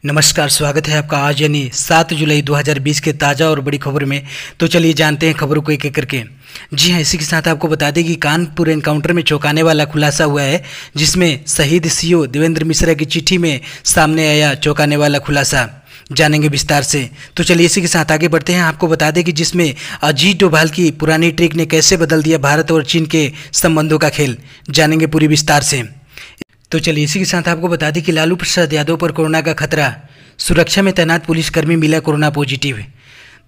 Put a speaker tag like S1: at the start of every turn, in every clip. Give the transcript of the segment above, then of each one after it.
S1: नमस्कार, स्वागत है आपका आज यानी 7 जुलाई 2020 के ताज़ा और बड़ी खबर में। तो चलिए जानते हैं खबरों को एक एक करके। जी हाँ, इसी के साथ आपको बता दें कि कानपुर एनकाउंटर में चौंकाने वाला खुलासा हुआ है, जिसमें शहीद सीओ देवेंद्र मिश्रा की चिट्ठी में सामने आया चौंकाने वाला खुलासा। जानेंगे विस्तार से। तो चलिए इसी के साथ आगे बढ़ते हैं। आपको बता दें कि जिसमें अजीत डोभाल की पुरानी ट्रिक ने कैसे बदल दिया भारत और चीन के संबंधों का खेल। जानेंगे पूरी विस्तार से। तो चलिए इसी के साथ आपको बता दें कि लालू प्रसाद यादव पर कोरोना का खतरा, सुरक्षा में तैनात पुलिसकर्मी मिला कोरोना पॉजिटिव।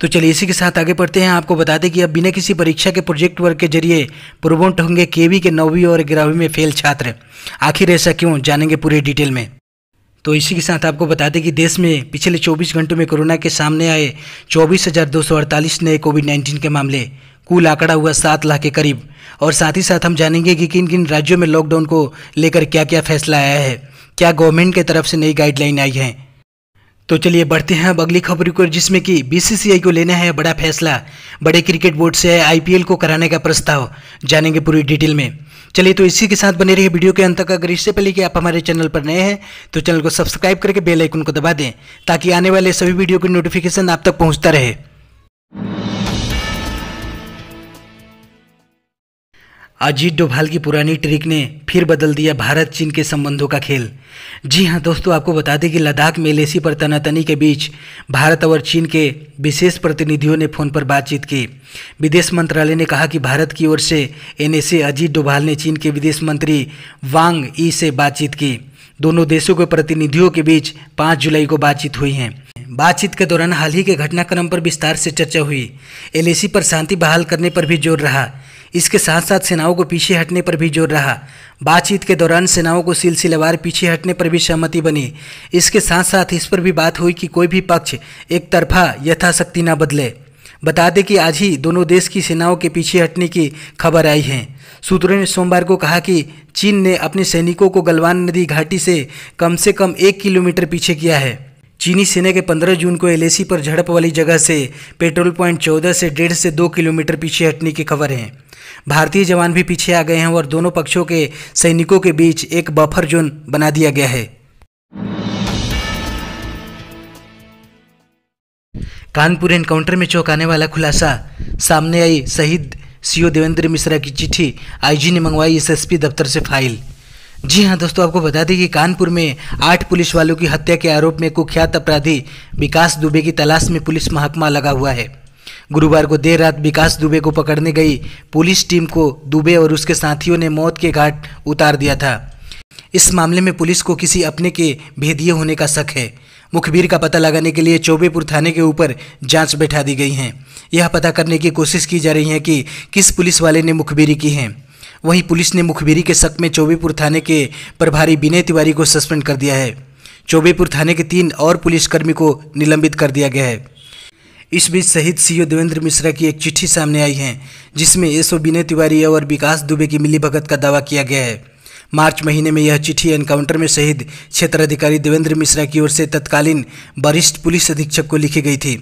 S1: तो चलिए इसी के साथ आगे बढ़ते हैं। आपको बता दें कि अब बिना किसी परीक्षा के प्रोजेक्ट वर्क के जरिए प्रोमोट होंगे केवी के 9वीं और 11वीं में फेल छात्र। आखिर ऐसा क्यों, जानेंगे पूरे डिटेल में। तो इसी के साथ आपको बता दें कि देश में पिछले 24 घंटों में कोरोना के सामने आए 24,248 नए कोविड-19 के मामले, कुल आंकड़ा हुआ 7 लाख के करीब। और साथ ही साथ हम जानेंगे कि किन किन राज्यों में लॉकडाउन को लेकर क्या क्या फैसला आया है, क्या गवर्नमेंट की तरफ से नई गाइडलाइन आई है। तो चलिए बढ़ते हैं अब अगली खबर को, जिसमें कि बीसीसीआई को लेना है बड़ा फैसला, बड़े क्रिकेट बोर्ड से है आईपीएल को कराने का प्रस्ताव। जानेंगे पूरी डिटेल में। चलिए तो इसी के साथ बने रहिए वीडियो के अंत तक। अगर इससे पहले कि आप हमारे चैनल पर नए हैं तो चैनल को सब्सक्राइब करके बेल आइकन को दबा दें, ताकि आने वाले सभी वीडियो की नोटिफिकेशन आप तक पहुंचता रहे। अजीत डोभाल की पुरानी ट्रिक ने फिर बदल दिया भारत चीन के संबंधों का खेल। जी हां दोस्तों, आपको बता दें कि लद्दाख में एलएसी पर तनातनी के बीच भारत और चीन के विशेष प्रतिनिधियों ने फोन पर बातचीत की। विदेश मंत्रालय ने कहा कि भारत की ओर से एनएसए अजीत डोभाल ने चीन के विदेश मंत्री वांग यी से बातचीत की। दोनों देशों के प्रतिनिधियों के बीच 5 जुलाई को बातचीत हुई है। बातचीत के दौरान हाल ही के घटनाक्रम पर विस्तार से चर्चा हुई। एलएसी पर शांति बहाल करने पर भी जोर रहा। इसके साथ साथ सेनाओं को पीछे हटने पर भी जोर रहा। बातचीत के दौरान सेनाओं को सिलसिलेवार पीछे हटने पर भी सहमति बनी। इसके साथ साथ इस पर भी बात हुई कि कोई भी पक्ष एक तरफा यथाशक्ति न बदले। बता दें कि आज ही दोनों देश की सेनाओं के पीछे हटने की खबर आई है। सूत्रों ने सोमवार को कहा कि चीन ने अपने सैनिकों को गलवान नदी घाटी से कम 1 किलोमीटर पीछे किया है। चीनी सेना के 15 जून को एलएसी पर झड़प वाली जगह से पेट्रोल पॉइंट 14 से 1.5 से 2 किलोमीटर पीछे हटने की खबर है। भारतीय जवान भी पीछे आ गए हैं और दोनों पक्षों के सैनिकों के बीच एक बफर जोन बना दिया गया है। कानपुर एनकाउंटर में चौंकाने वाला खुलासा, सामने आई शहीद सीओ देवेंद्र मिश्रा की चिट्ठी, आईजी ने मंगवाई एसएसपी दफ्तर से फाइल। जी हां दोस्तों, आपको बता दें कि कानपुर में 8 पुलिस वालों की हत्या के आरोप में कुख्यात अपराधी विकास दुबे की तलाश में पुलिस महकमा लगा हुआ है। गुरुवार को देर रात विकास दुबे को पकड़ने गई पुलिस टीम को दुबे और उसके साथियों ने मौत के घाट उतार दिया था। इस मामले में पुलिस को किसी अपने के भेदिए होने का शक है। मुखबिर का पता लगाने के लिए चौबेपुर थाने के ऊपर जांच बैठा दी गई है। यह पता करने की कोशिश की जा रही है कि किस पुलिस वाले ने मुखबिरी की है। वहीं पुलिस ने मुखबिरी के शक में चौबेपुर थाने के प्रभारी विनय तिवारी को सस्पेंड कर दिया है। चौबेपुर थाने के 3 और पुलिसकर्मी को निलंबित कर दिया गया है। इस बीच शहीद सीओ देवेंद्र मिश्रा की एक चिट्ठी सामने आई है, जिसमें एसओ विनय तिवारी और विकास दुबे की मिलीभगत का दावा किया गया है। मार्च महीने में यह चिट्ठी एनकाउंटर में शहीद क्षेत्राधिकारी देवेंद्र मिश्रा की ओर से तत्कालीन वरिष्ठ पुलिस अधीक्षक को लिखी गई थी।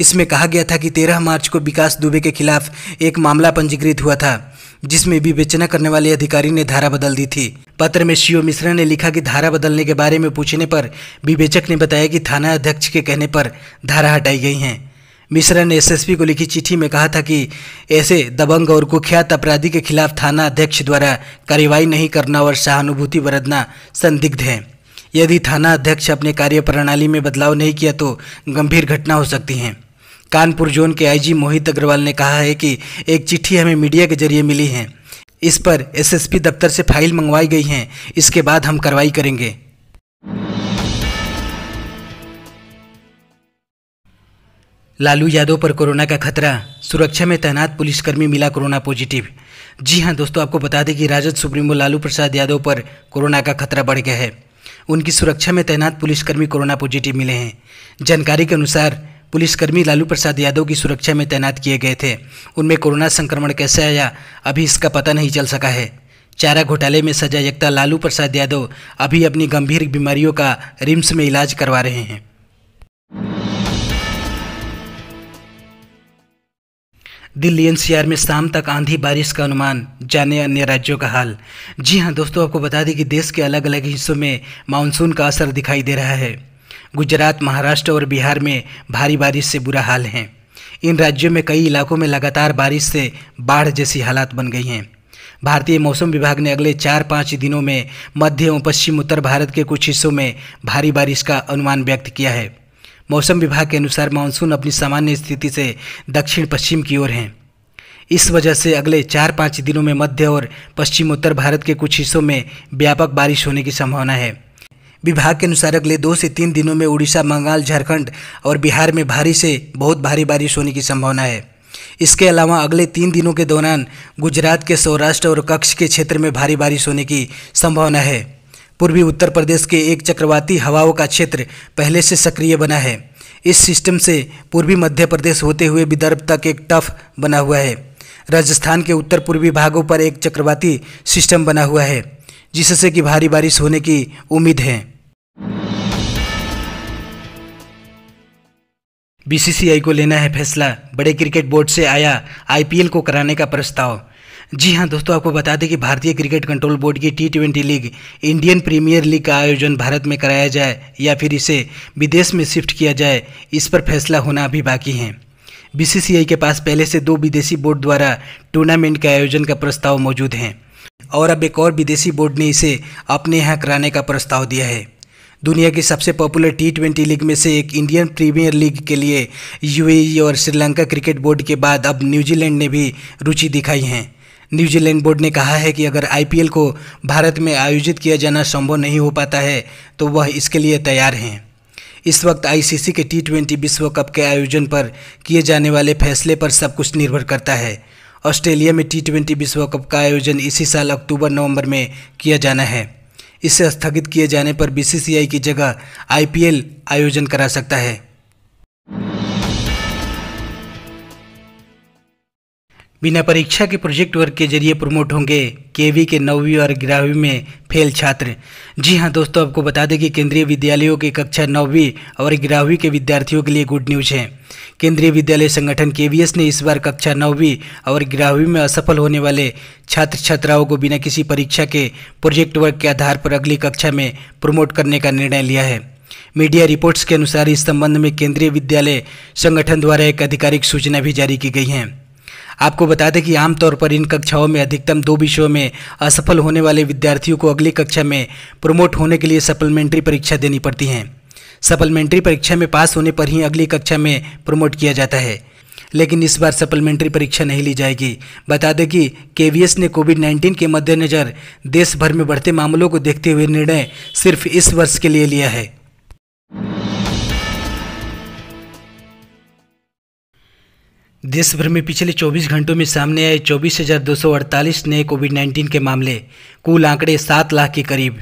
S1: इसमें कहा गया था कि 13 मार्च को विकास दुबे के खिलाफ एक मामला पंजीकृत हुआ था, जिसमें विवेचना करने वाले अधिकारी ने धारा बदल दी थी। पत्र में सीओ मिश्रा ने लिखा कि धारा बदलने के बारे में पूछने पर विवेचक ने बताया कि थाना अध्यक्ष के कहने पर धारा हटाई गई हैं। मिश्रा ने एसएसपी को लिखी चिट्ठी में कहा था कि ऐसे दबंग और कुख्यात अपराधी के खिलाफ थाना अध्यक्ष द्वारा कार्रवाई नहीं करना और सहानुभूति बरतना संदिग्ध है। यदि थाना अध्यक्ष अपने कार्य प्रणाली में बदलाव नहीं किया तो गंभीर घटना हो सकती है। कानपुर जोन के आईजी मोहित अग्रवाल ने कहा है कि एक चिट्ठी हमें मीडिया के जरिए मिली है। इस पर एसएसपी दफ्तर से फाइल मंगवाई गई है। इसके बाद हम कार्रवाई करेंगे। लालू यादव पर कोरोना का खतरा, सुरक्षा में तैनात पुलिसकर्मी मिला कोरोना पॉजिटिव। जी हां दोस्तों, आपको बता दें कि राजद सुप्रीमो लालू प्रसाद यादव पर कोरोना का खतरा बढ़ गया है। उनकी सुरक्षा में तैनात पुलिसकर्मी कोरोना पॉजिटिव मिले हैं। जानकारी के अनुसार पुलिसकर्मी लालू प्रसाद यादव की सुरक्षा में तैनात किए गए थे। उनमें कोरोना संक्रमण कैसे आया, अभी इसका पता नहीं चल सका है। चारा घोटाले में सजायाफ्ता लालू प्रसाद यादव अभी अपनी गंभीर बीमारियों का रिम्स में इलाज करवा रहे हैं। दिल्ली एनसीआर में शाम तक आंधी बारिश का अनुमान, जाने अन्य राज्यों का हाल। जी हां दोस्तों, आपको बता दें कि देश के अलग अलग हिस्सों में मानसून का असर दिखाई दे रहा है। गुजरात, महाराष्ट्र और बिहार में भारी बारिश से बुरा हाल है। इन राज्यों में कई इलाकों में लगातार बारिश से बाढ़ जैसी हालात बन गई हैं। भारतीय मौसम विभाग ने अगले 4-5 दिनों में मध्य एवं पश्चिम उत्तर भारत के कुछ हिस्सों में भारी बारिश का अनुमान व्यक्त किया है। मौसम विभाग के अनुसार मानसून अपनी सामान्य स्थिति से दक्षिण पश्चिम की ओर है। इस वजह से अगले 4-5 दिनों में मध्य और पश्चिम उत्तर भारत के कुछ हिस्सों में व्यापक बारिश होने की संभावना है। विभाग के अनुसार अगले 2 से 3 दिनों में उड़ीसा, बंगाल, झारखंड और बिहार में भारी से बहुत भारी बारिश होने की संभावना है। इसके अलावा अगले 3 दिनों के दौरान गुजरात के सौराष्ट्र और कच्छ के क्षेत्र में भारी बारिश होने की संभावना है। पूर्वी उत्तर प्रदेश के एक चक्रवाती हवाओं का क्षेत्र पहले से सक्रिय बना है। इस सिस्टम से पूर्वी मध्य प्रदेश होते हुए विदर्भ तक एक टफ बना हुआ है। राजस्थान के उत्तर पूर्वी भागों पर एक चक्रवाती सिस्टम बना हुआ है, जिससे कि भारी बारिश होने की उम्मीद है। बीसीसीआई को लेना है फैसला, बड़े क्रिकेट बोर्ड से आया आईपीएल को कराने का प्रस्ताव। जी हां दोस्तों, आपको बता दें कि भारतीय क्रिकेट कंट्रोल बोर्ड की T20 league, Indian premiere league का आयोजन भारत में कराया जाए या फिर इसे विदेश में शिफ्ट किया जाए, इस पर फैसला होना अभी बाकी है। बीसीसीआई के पास पहले से 2 विदेशी बोर्ड द्वारा टूर्नामेंट के आयोजन का प्रस्ताव मौजूद है और अब एक और विदेशी बोर्ड ने इसे अपने यहाँ कराने का प्रस्ताव दिया है। दुनिया की सबसे पॉपुलर T20 लीग में से एक इंडियन प्रीमियर लीग के लिए यूएई और श्रीलंका क्रिकेट बोर्ड के बाद अब न्यूजीलैंड ने भी रुचि दिखाई है। न्यूजीलैंड बोर्ड ने कहा है कि अगर आईपीएल को भारत में आयोजित किया जाना संभव नहीं हो पाता है तो वह इसके लिए तैयार हैं। इस वक्त आईसीसी के T20 विश्व कप के आयोजन पर किए जाने वाले फैसले पर सब कुछ निर्भर करता है। ऑस्ट्रेलिया में T20 विश्व कप का आयोजन इसी साल अक्टूबर-नवंबर में किया जाना है। इसे स्थगित किए जाने पर बीसीसीआई की जगह आईपीएल आयोजन करा सकता है। बिना परीक्षा के प्रोजेक्ट वर्क के जरिए प्रमोट होंगे केवी के 9वीं और 11वीं में फेल छात्र। जी हां दोस्तों, आपको बता दें कि केंद्रीय विद्यालयों के कक्षा 9वीं और 11वीं के विद्यार्थियों के लिए गुड न्यूज़ है। केंद्रीय विद्यालय संगठन केवीएस ने इस बार कक्षा 9वीं और 11वीं में असफल होने वाले छात्र छात्राओं को बिना किसी परीक्षा के प्रोजेक्ट वर्क के आधार पर अगली कक्षा में प्रमोट करने का निर्णय लिया है। मीडिया रिपोर्ट्स के अनुसार इस संबंध में केंद्रीय विद्यालय संगठन द्वारा एक आधिकारिक सूचना भी जारी की गई है। आपको बता दें कि आमतौर पर इन कक्षाओं में अधिकतम 2 विषयों में असफल होने वाले विद्यार्थियों को अगली कक्षा में प्रमोट होने के लिए सप्लीमेंट्री परीक्षा देनी पड़ती है। सप्लीमेंट्री परीक्षा में पास होने पर ही अगली कक्षा में प्रमोट किया जाता है, लेकिन इस बार सप्लीमेंट्री परीक्षा नहीं ली जाएगी। बता दें कि केवीएस ने कोविड-19 के मद्देनज़र देश भर में बढ़ते मामलों को देखते हुए निर्णय सिर्फ इस वर्ष के लिए लिया है। देश भर में पिछले 24 घंटों में सामने आए 24,248 नए कोविड-19 के मामले, कुल आंकड़े 7 लाख के करीब।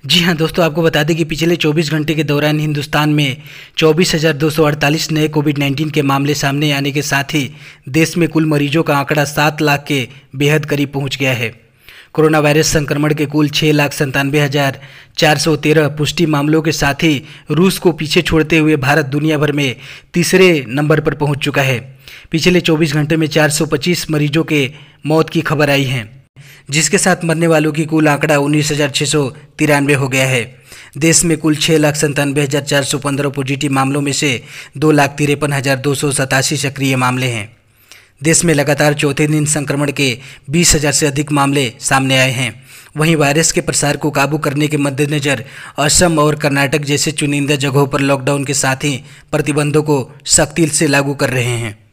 S1: जी हां दोस्तों, आपको बता दें कि पिछले 24 घंटे के दौरान हिंदुस्तान में 24,248 नए कोविड-19 के मामले सामने आने के साथ ही देश में कुल मरीजों का आंकड़ा 7 लाख के बेहद करीब पहुंच गया है। कोरोना वायरस संक्रमण के कुल 6,97,413 पुष्टि मामलों के साथ ही रूस को पीछे छोड़ते हुए भारत दुनिया भर में तीसरे नंबर पर पहुंच चुका है। पिछले 24 घंटे में 425 मरीजों के मौत की खबर आई है, जिसके साथ मरने वालों की कुल आंकड़ा 19,693 हो गया है। देश में कुल 6,97,415 पॉजिटिव मामलों में से 2,53,287 सक्रिय मामले हैं। देश में लगातार चौथे दिन संक्रमण के 20,000 से अधिक मामले सामने आए हैं। वहीं वायरस के प्रसार को काबू करने के मद्देनज़र असम और कर्नाटक जैसे चुनिंदा जगहों पर लॉकडाउन के साथ ही प्रतिबंधों को सख्ती से लागू कर रहे हैं।